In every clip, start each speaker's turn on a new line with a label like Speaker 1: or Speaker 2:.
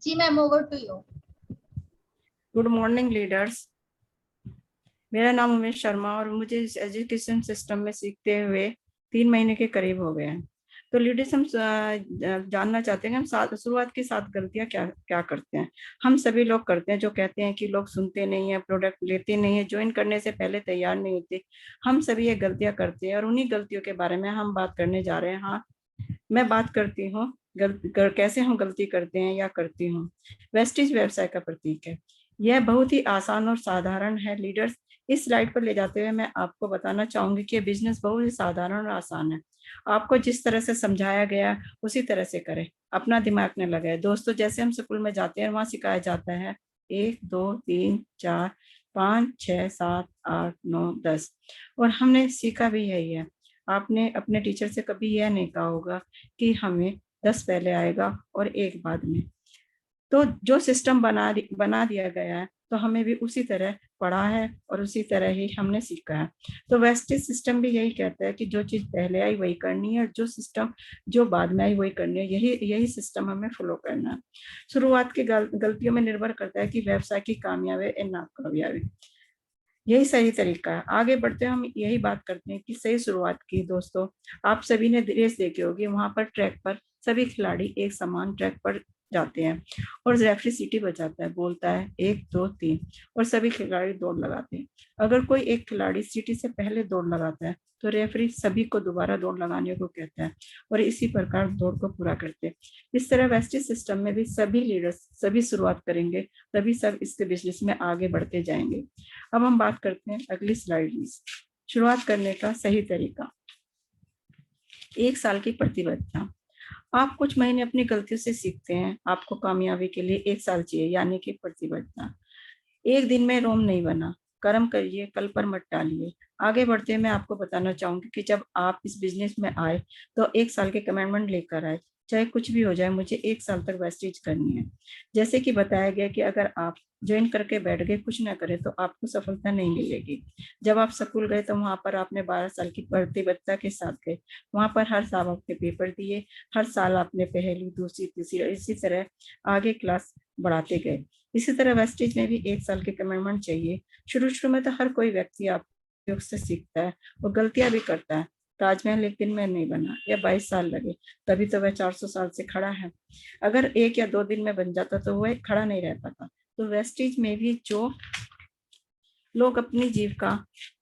Speaker 1: Ji ma'am, over to you.
Speaker 2: Good morning leaders. मेरा नाम उमेश शर्मा और मुझे इस एजुकेशन सिस्टम में सीखते हुए 3 महीने के करीब हो गए हैं। तो लीडर्स, हम जानना चाहते हैं कि हम शुरुआत की 7 गलतियां क्या क्या करते हैं। हम सभी लोग करते हैं, जो कहते हैं कि लोग सुनते नहीं है, प्रोडक्ट लेते नहीं है, ज्वाइन करने से पहले तैयार नहीं होते। हम सभी ये गलतियां करते हैं और उन्हीं गलतियों के बारे में हम बात करने जा रहे हैं। हाँ, मैं बात करती हूँ कैसे हम गलती करते हैं या करती हूँ। वेस्टिज व्यवसाय का प्रतीक है। यह बहुत ही आसान और साधारण है लीडर्स। इस स्लाइड पर ले जाते हुए मैं आपको बताना चाहूंगी कि बिजनेस बहुत ही साधारण और आसान है। आपको जिस तरह से समझाया गया उसी तरह से करें, अपना दिमाग न लगाए। दोस्तों, जैसे हम स्कूल में जाते हैं वहां सिखाया जाता है 1 2 3 4 5 6 7 8 9 10, और हमने सीखा भी यही है। आपने अपने टीचर से कभी यह नहीं कहा होगा कि हमें 10 पहले आएगा और 1 बाद में। तो जो सिस्टम बना दिया गया है, तो हमें भी उसी तरह पढ़ा है और उसी तरह ही हमने सीखा है। तो वेस्टेज सिस्टम भी यही कहता है कि जो चीज पहले आई वही करनी है और जो सिस्टम जो बाद में आई वही करनी है। यही यही सिस्टम हमें फॉलो करना है। शुरुआत की गलतियों में निर्भर करता है कि व्यवसाय की कामयाबी या नाकामयाबी। यही सही तरीका है। आगे बढ़ते हम यही बात करते हैं कि सही शुरुआत की। दोस्तों, आप सभी ने रेस देखी होगी, वहां पर ट्रैक पर सभी खिलाड़ी एक समान ट्रैक पर जाते हैं और रेफरी सीटी बजाता है, बोलता है 1 2 3, और सभी खिलाड़ी दौड़ लगाते हैं। अगर कोई एक खिलाड़ी सीटी से पहले दौड़ लगाता है तो रेफरी सभी को दोबारा दौड़ लगाने को कहता है और इसी प्रकार दौड़ को पूरा करते हैं। इस तरह वेस्टेज सिस्टम में भी सभी लीडर्स सभी शुरुआत करेंगे, तभी सब इसके बिजनेस में आगे बढ़ते जाएंगे। अब हम बात करते हैं अगली स्लाइड में, शुरुआत करने का सही तरीका। 1 साल की प्रतिबद्धता। आप कुछ महीने अपनी गलतियों से सीखते हैं, आपको कामयाबी के लिए 1 साल चाहिए, यानी कि प्रतिबद्धता। एक दिन में रोम नहीं बना, कर्म करिए, कल पर मत टालिए। आगे बढ़ते मैं आपको बताना चाहूंगी कि जब आप इस बिजनेस में आए तो 1 साल के कमिटमेंट लेकर आए। चाहे कुछ भी हो जाए, मुझे 1 साल तक वेस्टेज करनी है। जैसे कि बताया गया कि अगर आप ज्वाइन करके बैठ गए, कुछ ना करें, तो आपको सफलता नहीं मिलेगी। जब आप स्कूल गए तो वहां पर आपने 12 साल की प्रतिबद्धता के साथ गए। वहां पर हर साल आपने पेपर दिए, हर साल आपने पहली दूसरी तीसरी इसी तरह आगे क्लास बढ़ाते गए। इसी तरह वेस्टेज में भी 1 साल के कमिटमेंट चाहिए। शुरू शुरू में तो हर कोई व्यक्ति आप से सीखता है और गलतियां भी करता है। ताजमहल एक दिन में नहीं बना या 22 साल लगे, तभी तो वह 400 साल से खड़ा है। अगर 1 या 2 दिन में बन जाता तो वह खड़ा नहीं रह पाता। तो वेस्टेज में भी जो लोग अपनी जीविका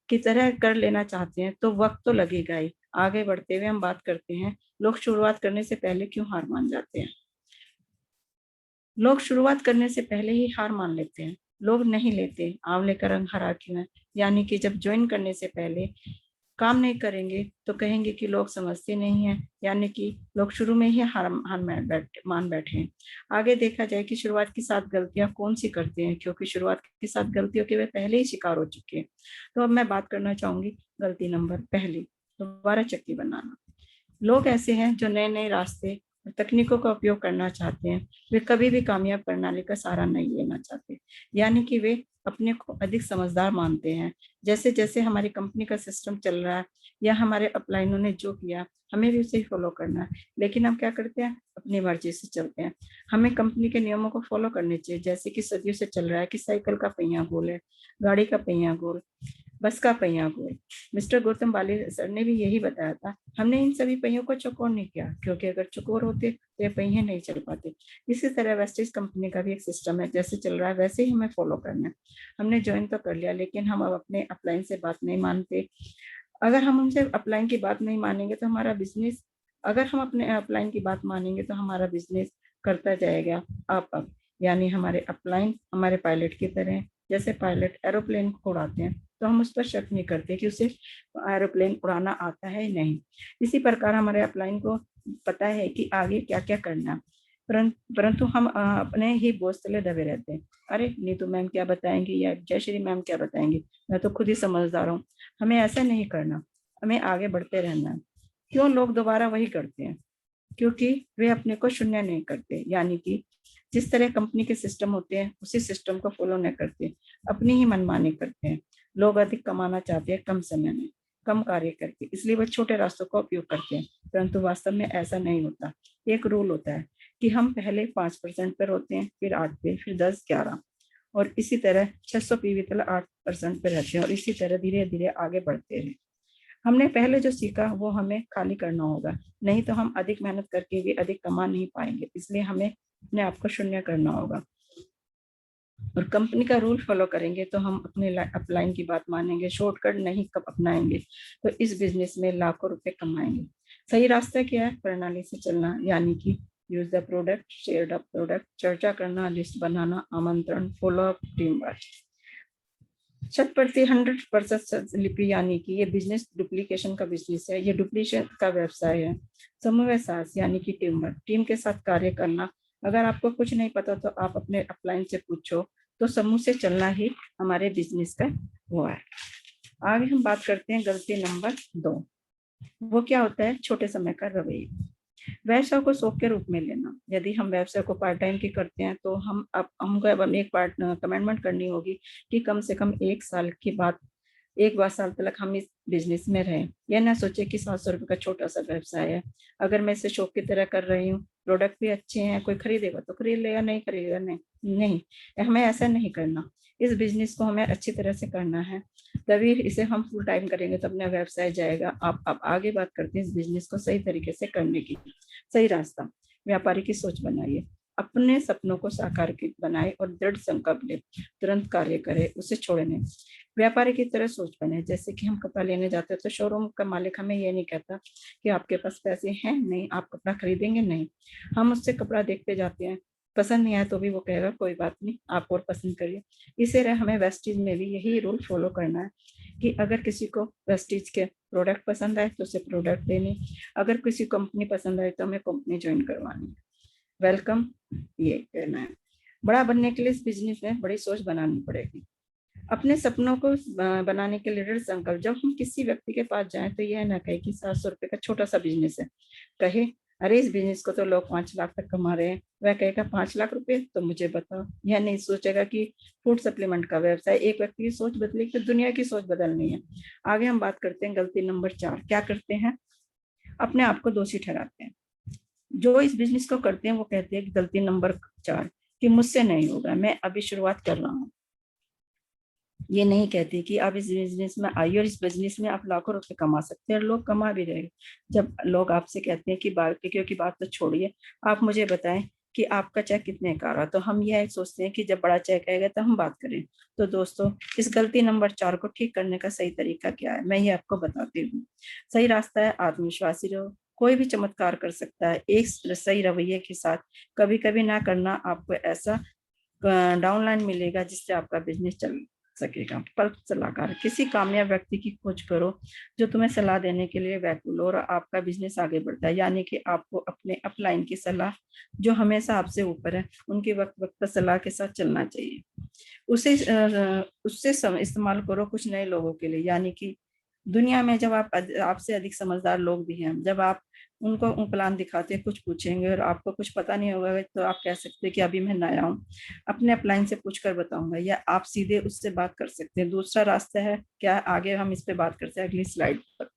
Speaker 2: की तरह कर लेना चाहते हैं तो वक्त तो लगेगा ही। आगे बढ़ते हुए हम बात करते हैं, लोग शुरुआत करने से पहले क्यों हार मान जाते हैं। लोग शुरुआत करने से पहले ही हार मान लेते हैं। लोग नहीं लेते आंवले का रंग हरा क्यों है, यानी कि जब ज्वाइन करने से पहले काम नहीं करेंगे तो कहेंगे कि लोग समझते नहीं है, यानी कि लोग शुरू में ही हार मान बैठे हैं। आगे देखा जाए कि शुरुआत की 7 गलतियां कौन सी करते हैं, क्योंकि शुरुआत की 7 गलतियों के वे पहले ही शिकार हो चुके हैं। तो अब मैं बात करना चाहूंगी गलती नंबर पहली, दोबारा चक्की बनाना। लोग ऐसे हैं जो नए नए रास्ते और तकनीकों का उपयोग करना चाहते हैं, वे कभी भी कामयाब प्रणाली का सहारा नहीं लेना चाहते, यानी कि वे अपने को अधिक समझदार मानते हैं। जैसे जैसे हमारी कंपनी का सिस्टम चल रहा है या हमारे अपलाइनों ने जो किया, हमें भी उसे ही फॉलो करना है। लेकिन हम क्या करते हैं, अपनी मर्जी से चलते हैं। हमें कंपनी के नियमों को फॉलो करने चाहिए, जैसे कि सदियों से चल रहा है कि साइकिल का पहिया गोल है, गाड़ी का पहिया गोल, बस का पहिया गोल। मिस्टर गौतम बाली सर ने भी यही बताया था। हमने इन सभी पहियों को चौकोर नहीं किया, क्योंकि अगर चौकोर होते तो ये पहिए नहीं चल पाते। इसी तरह वेस्टेज कंपनी का भी एक सिस्टम है, जैसे चल रहा है वैसे ही हमें फॉलो करना है। हमने ज्वाइन तो कर लिया, लेकिन हम अब अपने अपलाइन से बात नहीं मानते। अगर हम उनसे अपलाइन की बात नहीं मानेंगे तो हमारा बिजनेस अगर हम अपने अपलाइन की बात मानेंगे तो हमारा बिजनेस करता जाएगा अप। यानी हमारे अपलाइन हमारे पायलट की तरह हैं। जैसे पायलट एरोप्लेन को उड़ाते हैं तो हम उस पर शक नहीं करते कि उसे एरोप्लेन उड़ाना आता है नहीं। इसी प्रकार हमारे अपलाइन को पता है कि आगे क्या क्या करना है, परंतु हम अपने ही बोझ तले दबे रहते हैं। अरे नीतू मैम क्या बताएंगी या जयश्री मैम क्या बताएंगी, मैं तो खुद ही समझदार हूँ। हमें ऐसा नहीं करना, हमें आगे बढ़ते रहना है। क्यों लोग दोबारा वही करते हैं, क्योंकि वे अपने को शून्य नहीं करते, यानी कि जिस तरह कंपनी के सिस्टम होते हैं उसी सिस्टम को फॉलो नहीं करते, अपनी ही मनमानी करते हैं। लोग अधिक कमाना चाहते हैं कम समय में, कम कार्य करके, इसलिए वह छोटे रास्तों का उपयोग करते हैं, परंतु वास्तव में ऐसा नहीं होता। एक रूल होता है कि हम पहले 5% पर होते हैं, फिर 8 पे, फिर 10, 11 और इसी तरह 600 पीवी तक 8% पे रहते हैं और इसी तरह धीरे धीरे आगे बढ़ते हैं। हमने पहले जो सीखा वो हमें खाली करना होगा, नहीं तो हम अधिक मेहनत करके भी अधिक कमा नहीं पाएंगे। इसलिए हमें अपने आप को शून्य करना होगा और कंपनी का रूल फॉलो करेंगे तो हम अपने अपलाइन की बात मानेंगे, शॉर्टकट नहीं कब अपनाएंगे तो इस बिजनेस में लाखों रुपए कमाएंगे। सही रास्ता क्या है? प्रणाली से चलना, यानी कि use the product, share the product, चर्चा करना, लिस्ट बनाना, आमंत्रण, फॉलो अप, टीम वर्क। 100% लिपि, यानी कि ये बिजनेस डुप्लीकेशन का बिजनेस है, ये डुप्लीकेशन का व्यवसाय है। समूह साहस, यानी कि टीम वर्क, टीम के साथ कार्य करना। अगर आपको कुछ नहीं पता तो आप अपने अपलाइन से पूछो। तो समूह से चलना ही हमारे बिजनेस का वो है। आगे हम बात करते हैं गलती नंबर 2। वो क्या होता है? छोटे समय का रवैया। व्यवसाय को शौक के रूप में लेना। यदि हम व्यवसाय को पार्ट टाइम की करते हैं तो हमको अब एक पार्ट कमिटमेंट करनी होगी कि कम से कम 1 साल के बाद, 1 साल तक हम इस बिजनेस में रहें। यह ना सोचे कि 700 रुपये का छोटा सा व्यवसाय है, अगर मैं इसे शौक की तरह कर रही हूँ, प्रोडक्ट भी अच्छे हैं, कोई खरीदेगा तो खरीद लेगा, नहीं खरीदेगा नहीं। नहीं, हमें ऐसा नहीं करना। इस बिजनेस को हमें अच्छी तरह से करना है, तभी इसे हम फुल टाइम करेंगे तो अपना व्यवसाय जाएगा। आप आगे बात करते हैं इस बिजनेस को सही तरीके से करने की। सही रास्ता, व्यापारी की सोच बनाइए, अपने सपनों को साकार बनाए और दृढ़ संकल्प ले, तुरंत कार्य करे, उसे छोड़े नहीं। व्यापारी की तरह सोच बने। जैसे कि हम कपड़ा लेने जाते हैं तो शोरूम का मालिक हमें ये नहीं कहता कि आपके पास पैसे हैं, नहीं आप कपड़ा खरीदेंगे, नहीं। हम उससे कपड़ा देखते जाते हैं, पसंद नहीं आया तो भी वो कहेगा कोई बात नहीं, आप और पसंद करिए। इसी तरह हमें वेस्टीज में भी यही रूल फॉलो करना है कि अगर किसी को वेस्टीज के प्रोडक्ट पसंद आए तो उसे प्रोडक्ट देने, अगर किसी कंपनी पसंद आए तो हमें कंपनी ज्वाइन करवानी। वेलकम, ये कहना है। बड़ा बनने के लिए इस बिजनेस में बड़ी सोच बनानी पड़ेगी। अपने सपनों को बनाने के लिए दृढ़ संकल्प। जब हम किसी व्यक्ति के पास जाएं तो यह ना कहे कि 700 रुपए का छोटा सा बिजनेस है, कहे अरे इस बिजनेस को तो लोग 5 लाख तक कमा रहे हैं। वह कहेगा 5 लाख रुपए तो मुझे बताओ। यह नहीं सोचेगा कि फूड सप्लीमेंट का व्यवसाय। एक व्यक्ति की सोच बदली तो दुनिया की सोच बदलनी है। आगे हम बात करते हैं गलती नंबर 4। क्या करते हैं? अपने आप को दोषी ठहराते हैं। जो इस बिजनेस को करते हैं वो कहते हैं कि गलती नंबर 4 कि मुझसे नहीं होगा, मैं अभी शुरुआत कर रहा हूँ। ये नहीं कहते कि आप इस बिजनेस में आइए और इस बिजनेस में आप लाखों रुपए कमा सकते हैं और लोग कमा भी रहे। जब लोग आपसे कहते हैं कि बारबेक्यू की बात तो छोड़िए, आप मुझे बताएं कि आपका चेक कितने का रहा, तो हम यह सोचते हैं कि जब बड़ा चेक आएगा तो हम बात करें। तो दोस्तों, इस गलती नंबर 4 को ठीक करने का सही तरीका क्या है, मैं ये आपको बताती हूँ। सही रास्ता है आत्मविश्वासी रहो। कोई भी चमत्कार कर सकता है एक सही रवैये के साथ। कभी कभी ना करना, आपको ऐसा डाउनलाइन मिलेगा जिससे आपका बिजनेस चल सकेगा। पर सलाहकार, किसी कामयाब व्यक्ति की खोज करो जो तुम्हें सलाह देने के लिए व्याकुल और आपका बिजनेस आगे बढ़ता है। यानी कि आपको अपने अपलाइन की सलाह, जो हमेशा आपसे ऊपर है, उनकी वक्त वक्त पर सलाह के साथ चलना चाहिए। उसे उससे इस्तेमाल करो कुछ नए लोगों के लिए। यानी कि दुनिया में जब आपसे अधिक समझदार लोग भी हैं, जब आप उनको प्लान दिखाते हैं, कुछ पूछेंगे और आपको कुछ पता नहीं होगा तो आप कह सकते हैं कि अभी मैं नया हूँ, अपने अपलाइन से पूछ कर बताऊंगा, या आप सीधे उससे बात कर सकते हैं। दूसरा रास्ता है क्या, आगे हम इस पे बात करते हैं अगली स्लाइड पर।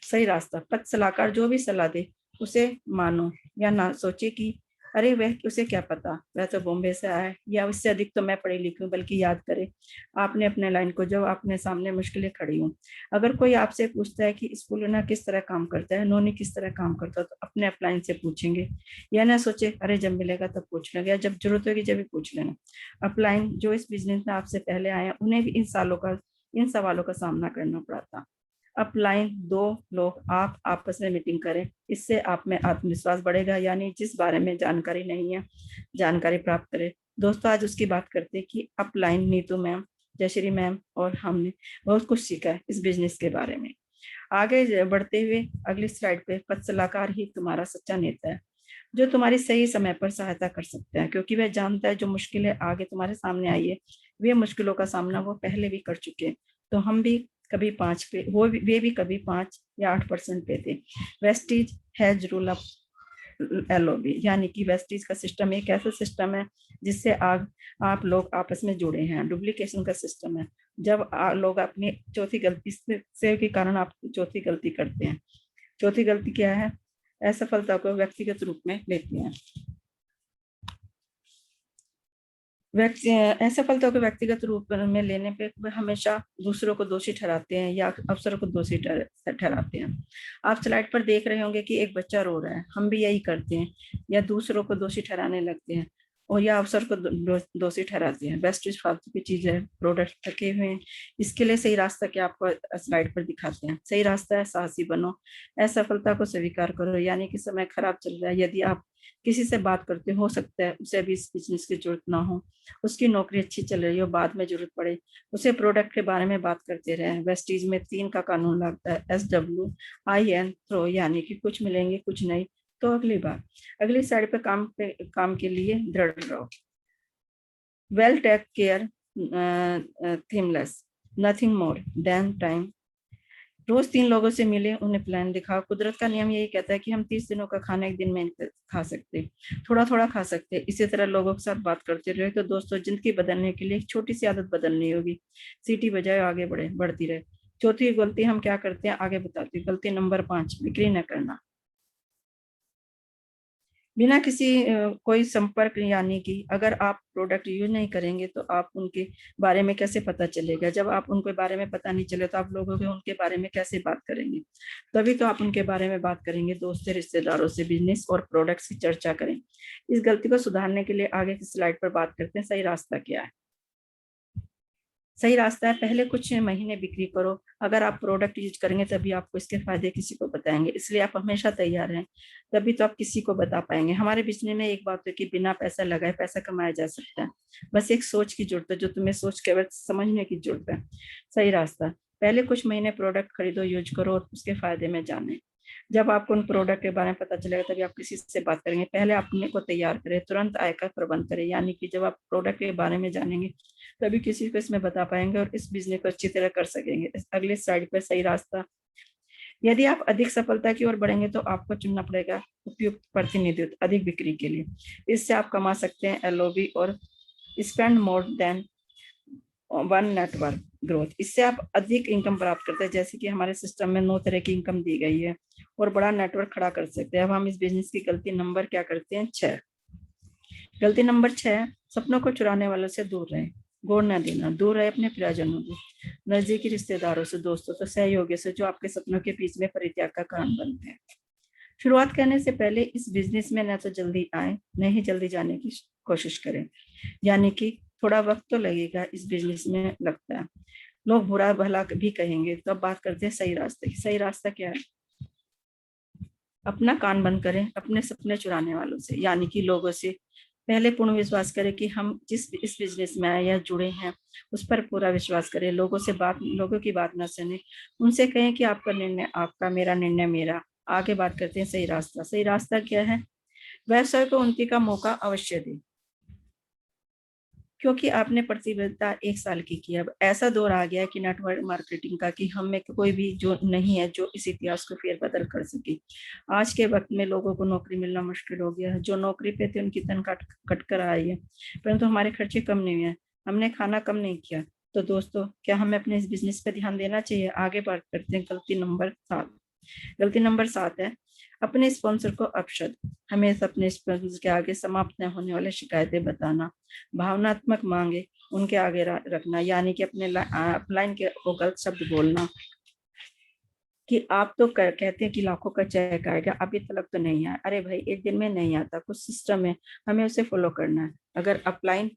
Speaker 2: सही रास्ता, पद सलाहकार जो भी सलाह दे उसे मानो, या ना सोचे कि अरे वह उसे क्या पता, वह तो बॉम्बे से आया है, या उससे अधिक तो मैं पढ़ी लिखी हूँ। बल्कि याद करे आपने अपने लाइन को, जब आपने सामने मुश्किलें खड़ी हूँ। अगर कोई आपसे पूछता है कि स्कूल किस तरह काम करता है, नोनी किस तरह काम करता है, तो अपने अपलाइन से पूछेंगे। या ना सोचे अरे जब मिलेगा तब पूछ लेंगे, या जब जरूरत होगी जब भी पूछ लेना। अपलाइन जो इस बिजनेस में आपसे पहले आए हैं, उन्हें भी इन सवालों का सामना करना पड़ा था। अपलाइन 2 लोग आप आपस में मीटिंग करें, इससे आप में आत्मविश्वास बढ़ेगा। यानी जिस बारे में जानकारी नहीं है, जानकारी प्राप्त करें। दोस्तों, आज उसकी बात करते हैं कि upline Neetu ma'am, Jayashree ma'am और हमने बहुत कुछ सीखा है इस बिजनेस के बारे में। आगे बढ़ते हुए अगली स्लाइड पे, पद सलाहकार ही तुम्हारा सच्चा नेता है, जो तुम्हारी सही समय पर सहायता कर सकता है, क्योंकि वह जानता है जो मुश्किलें आगे तुम्हारे सामने आई है, वे मुश्किलों का सामना वो पहले भी कर चुके हैं। तो हम भी कभी 5 पे, वे भी कभी 5 या 8% पे थे। Vestige has rule up LOB, यानी कि वेस्टीज का सिस्टम एक ऐसा सिस्टम है जिससे आप लोग आपस में जुड़े हैं। डुप्लीकेशन का सिस्टम है, जब लोग अपनी चौथी गलती से के कारण आप चौथी गलती करते हैं। चौथी गलती क्या है? असफलता को व्यक्तिगत रूप में लेते हैं। असफलता को व्यक्तिगत रूप में लेने पे वे हमेशा दूसरों को दोषी ठहराते हैं या अवसरों को दोषी ठहराते हैं। आप स्लाइड पर देख रहे होंगे कि एक बच्चा रो रहा है, हम भी यही करते हैं या दूसरों को दोषी ठहराने लगते हैं और या अवसर को दोषी ठहराते हैं। वेस्टेज फालतू की चीज है, प्रोडक्ट थके हुए हैं। इसके लिए सही रास्ता क्या आपको स्लाइड पर दिखाते हैं। सही रास्ता है साहसी बनो, असफलता को स्वीकार करो, यानी कि समय खराब चल रहा है, यदि आप किसी से बात करते हो सकता है उसे अभी इस बिजनेस की जरूरत ना हो, उसकी नौकरी अच्छी चल रही हो, बाद में जरूरत पड़े, उसे प्रोडक्ट के बारे में बात करते रहे। वेस्टीज में 3 का कानून लगता है, SWIN थ्रो, यानी कि कुछ मिलेंगे कुछ नहीं, तो अगली बार अगली साइड पे काम के लिए दृढ़ रहो। Well take care timeless, nothing more than time. रोज 3 लोगों से मिले, उन्हें प्लान दिखाओ। कुदरत का नियम यही कहता है कि हम 30 दिनों का खाना एक दिन में खा सकते, थोड़ा थोड़ा खा सकते। इसी तरह लोगों के साथ बात करते रहे तो दोस्तों जिंदगी बदलने के लिए एक छोटी सी आदत बदलनी होगी। सीटी बजाए आगे बढ़ती रहे। चौथी गलती हम क्या करते हैं आगे बताते हैं। गलती नंबर 5, बिक्री न करना। बिना किसी कोई संपर्क, यानी कि अगर आप प्रोडक्ट यूज नहीं करेंगे तो आप उनके बारे में कैसे पता चलेगा। जब आप उनके बारे में पता नहीं चले तो आप लोगों के उनके बारे में कैसे बात करेंगे। तभी तो आप उनके बारे में बात करेंगे। दोस्तों रिश्तेदारों से बिजनेस और प्रोडक्ट्स की चर्चा करें। इस गलती को सुधारने के लिए आगे की स्लाइड पर बात करते हैं। सही रास्ता क्या है। सही रास्ता है पहले कुछ महीने बिक्री करो। अगर आप प्रोडक्ट यूज करेंगे तभी आपको इसके फायदे किसी को बताएंगे, इसलिए आप हमेशा तैयार रहें, तभी तो आप किसी को बता पाएंगे। हमारे बिजनेस में एक बात है कि बिना पैसा लगाए पैसा कमाया जा सकता है। बस एक सोच की जरूरत है, जो तुम्हें सोच के समझने की जरूरत है। सही रास्ता, पहले कुछ महीने प्रोडक्ट खरीदो, यूज करो और उसके फायदे में जाने। जब आपको उन प्रोडक्ट के बारे में पता चलेगा तभी आप किसी से बात करेंगे। पहले अपने को तैयार करें, तुरंत आय का प्रबंध करें, यानी कि जब आप प्रोडक्ट के बारे में जानेंगे तभी किसी को इसमें बता पाएंगे और इस बिजनेस को अच्छी तरह कर सकेंगे। अगले साइड पर सही रास्ता, यदि आप अधिक सफलता की ओर बढ़ेंगे तो आपको चुनना पड़ेगा उपयुक्त प्रतिनिधित्व अधिक बिक्री के लिए। इससे आप कमा सकते हैं LOB और spend more than one network growth. इससे आप अधिक इनकम प्राप्त करते हैं, जैसे कि हमारे सिस्टम में 9 तरह की इनकम दी गई है और बड़ा नेटवर्क खड़ा कर सकते हैं। अब हम इस बिजनेस की गलती नंबर क्या करते हैं 6। गलती नंबर 6, सपनों को चुराने वालों से दूर रहे, गोड़ न देना, दूर रहे अपने प्रियजनों से, नजदीकी रिश्तेदारों से, दोस्तों से, सहयोगियों से, जो आपके सपनों के बीच में परित्याग का कारण बनते हैं। शुरुआत करने से पहले इस बिजनेस में न तो जल्दी आए न ही जल्दी जाने की कोशिश करें, यानी कि थोड़ा वक्त तो लगेगा इस बिजनेस में लगता है। लोग बुरा भला भी कहेंगे। तो अब बात करते हैं सही रास्ते की। सही रास्ता क्या है। अपना कान बंद करें अपने सपने चुराने वालों से, यानी कि लोगों से। पहले पूर्ण विश्वास करें कि हम जिस इस बिजनेस में आए या जुड़े हैं उस पर पूरा विश्वास करें। लोगों की बात ना सुने, उनसे कहें कि आपका निर्णय आपका, मेरा निर्णय मेरा। आगे बात करते हैं सही रास्ता। सही रास्ता क्या है। व्यवसाय को उन्नति का मौका अवश्य दें, क्योंकि आपने प्रतिबद्धता 1 साल की की। अब ऐसा दौर आ गया है कि नेटवर्क मार्केटिंग का कि हम में कोई भी जो नहीं है जो इस इतिहास को फेरबदल कर सके। आज के वक्त में लोगों को नौकरी मिलना मुश्किल हो गया है। जो नौकरी पे थे उनकी तनख्वाह कट कर आई है, परंतु हमारे खर्चे कम नहीं हुए, हमने खाना कम नहीं किया। तो दोस्तों क्या हमें अपने इस बिजनेस पे ध्यान देना चाहिए। आगे बात करते हैं गलती नंबर 7। गलती नंबर 7 है अपने स्पॉन्सर को अपशब्द। हमें अपने स्पॉन्सर के आगे समाप्त न होने वाले शिकायतें बताना, भावनात्मक मांगे उनके आगे रखना, यानी कि अपने अपलाइन के को गलत शब्द बोलना कि आप तो कहते हैं कि लाखों का चेक आएगा, अभी तक तो नहीं आया। अरे भाई, एक दिन में नहीं आता, कुछ सिस्टम है, हमें उसे फॉलो करना है। अगर अपलाइन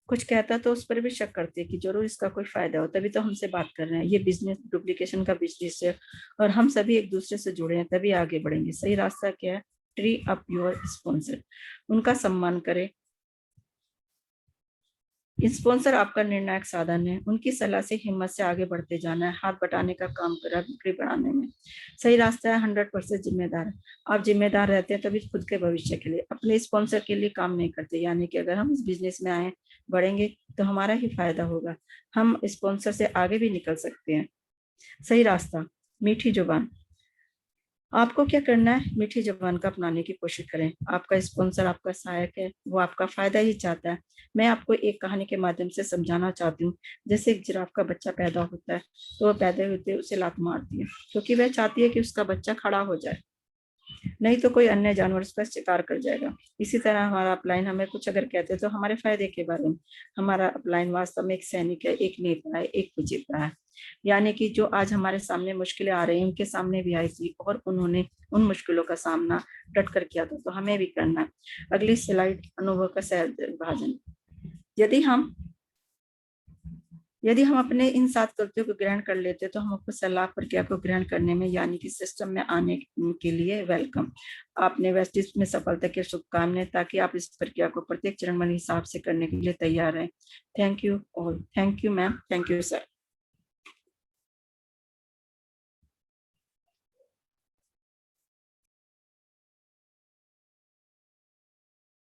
Speaker 2: कुछ कहता तो उस पर भी शक करते कि जरूर इसका कोई फायदा हो, तभी तो हमसे बात कर रहे हैं। ये बिजनेस डुप्लीकेशन का बिजनेस है और हम सभी एक दूसरे से जुड़े हैं, तभी आगे बढ़ेंगे। सही रास्ता क्या है। ट्री अप योर स्पॉन्सर, उनका सम्मान करें। स्पॉन्सर आपका निर्णायक साधन है, उनकी सलाह से हिम्मत से आगे बढ़ते जाना है, हाथ बटाने का काम करा बिक्री बढ़ाने में। सही रास्ता है 100% जिम्मेदार। आप जिम्मेदार रहते हैं तभी खुद के भविष्य के लिए, अपने स्पॉन्सर के लिए काम नहीं करते। यानी कि अगर हम इस बिजनेस में आए बढ़ेंगे तो हमारा ही फायदा होगा, हम स्पॉन्सर से आगे भी निकल सकते हैं। सही रास्ता, मीठी जुबान। आपको क्या करना है, मीठी जबान का अपनाने की कोशिश करें। आपका स्पॉन्सर आपका सहायक है, वो आपका फायदा ही चाहता है। मैं आपको एक कहानी के माध्यम से समझाना चाहती हूँ। जैसे एक जिराफ का बच्चा पैदा होता है तो वह पैदा होते उसे लात मारती है, क्योंकि वह चाहती है कि उसका बच्चा खड़ा हो जाए। नहीं तो कोई अन्य जानवर उसका शिकार कर जाएगा। इसी तरह हमारा अपलाइन हमें कुछ अगर कहते हैं तो हमारे फायदे के बारे में, हमारा अपलाइन वास्तव में एक सैनिक है, एक नेता है, एक विजेता है। यानी कि जो आज हमारे सामने मुश्किलें आ रही हैं उनके सामने भी आई थी और उन्होंने उन मुश्किलों का सामना डट कर किया था, तो हमें भी करना है। अगली स्लाइड, अनुभव का सह विभाजन। यदि हम यदि हम अपने इन 7 गलतियों को ग्रहण कर लेते तो हम आपको सलाह प्रक्रिया को ग्रहण करने में यानी कि सिस्टम में आने के लिए वेलकम। आपने वेस्टिस में सफलता की शुभकामनाएं, ताकि आप इस प्रक्रिया को प्रत्येक चरण में हिसाब से करने के लिए तैयार हैं। Thank you all. Thank you ma'am, thank you sir.